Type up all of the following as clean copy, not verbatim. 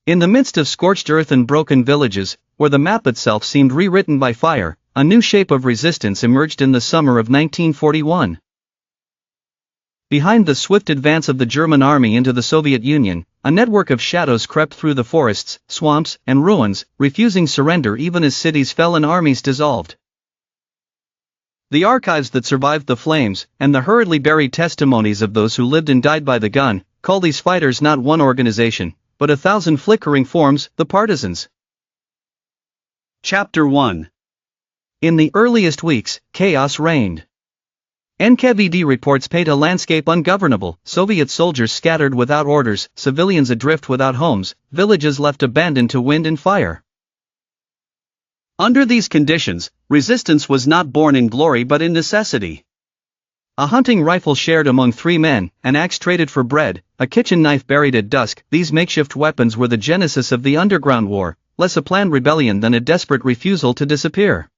In the midst of scorched earth and broken villages, where the map itself seemed rewritten by fire, a new shape of resistance emerged in the summer of 1941. Behind the swift advance of the German army into the Soviet Union, a network of shadows crept through the forests, swamps, and ruins, refusing surrender even as cities fell and armies dissolved. The archives that survived the flames, and the hurriedly buried testimonies of those who lived and died by the gun, call these fighters not one organization, but 1,000 flickering forms, the Partisans. Chapter 1. In the earliest weeks, chaos reigned. NKVD reports paint a landscape ungovernable: Soviet soldiers scattered without orders, civilians adrift without homes, villages left abandoned to wind and fire. Under these conditions, resistance was not born in glory but in necessity. A hunting rifle shared among 3 men, an axe traded for bread, a kitchen knife buried at dusk, these makeshift weapons were the genesis of the underground war, less a planned rebellion than a desperate refusal to disappear.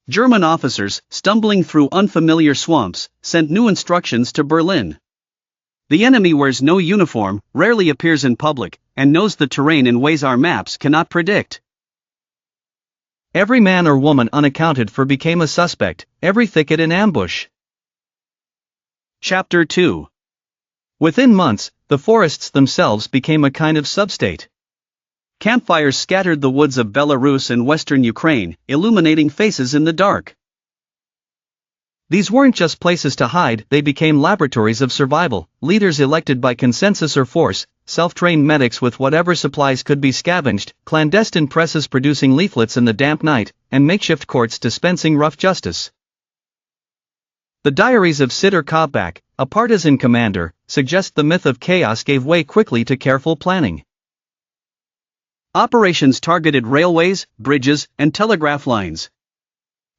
German officers, stumbling through unfamiliar swamps, sent new instructions to Berlin. The enemy wears no uniform, rarely appears in public, and knows the terrain in ways our maps cannot predict. Every man or woman unaccounted for became a suspect, every thicket an ambush. Chapter 2. Within months, the forests themselves became a kind of substate. Campfires scattered the woods of Belarus and western Ukraine, illuminating faces in the dark. These weren't just places to hide, they became laboratories of survival, leaders elected by consensus or force, self-trained medics with whatever supplies could be scavenged, clandestine presses producing leaflets in the damp night, and makeshift courts dispensing rough justice. The diaries of Sitter Kovbak, a partisan commander, suggest the myth of chaos gave way quickly to careful planning. Operations targeted railways, bridges, and telegraph lines.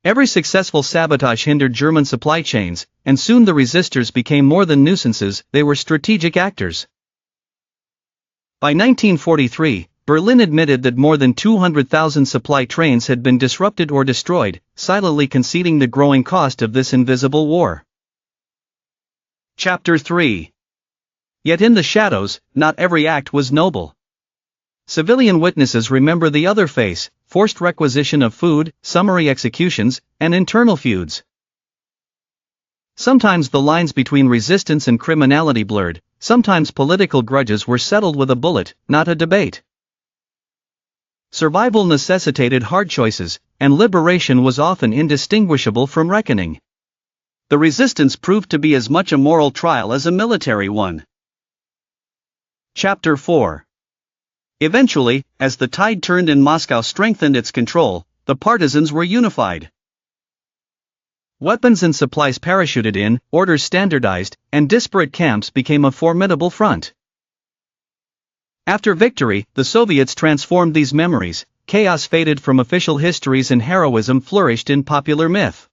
Every successful sabotage hindered German supply chains, and soon the resistors became more than nuisances, they were strategic actors. By 1943, Berlin admitted that more than 200,000 supply trains had been disrupted or destroyed, silently conceding the growing cost of this invisible war. Chapter 3. Yet in the shadows, not every act was noble. Civilian witnesses remember the other face: forced requisition of food, summary executions, and internal feuds. Sometimes the lines between resistance and criminality blurred, sometimes political grudges were settled with a bullet, not a debate. Survival necessitated hard choices, and liberation was often indistinguishable from reckoning. The resistance proved to be as much a moral trial as a military one. Chapter 4. Eventually, as the tide turned and Moscow strengthened its control, the partisans were unified. Weapons and supplies parachuted in, orders standardized, and disparate camps became a formidable front. After victory, the Soviets transformed these memories, chaos faded from official histories and heroism flourished in popular myth.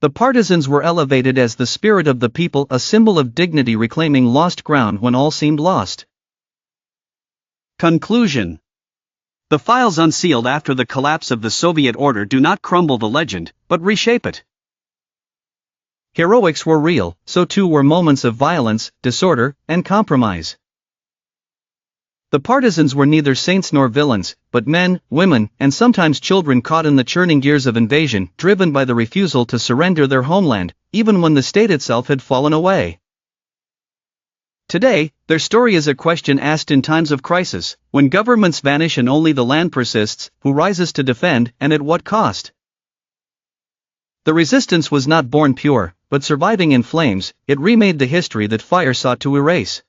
The partisans were elevated as the spirit of the people, a symbol of dignity reclaiming lost ground when all seemed lost. Conclusion. The files unsealed after the collapse of the Soviet order do not crumble the legend, but reshape it. Heroics were real, so too were moments of violence, disorder, and compromise. The partisans were neither saints nor villains, but men, women, and sometimes children caught in the churning gears of invasion, driven by the refusal to surrender their homeland, even when the state itself had fallen away. Today, their story is a question asked in times of crisis, when governments vanish and only the land persists: who rises to defend, and at what cost? The resistance was not born pure, but surviving in flames, it remade the history that fire sought to erase.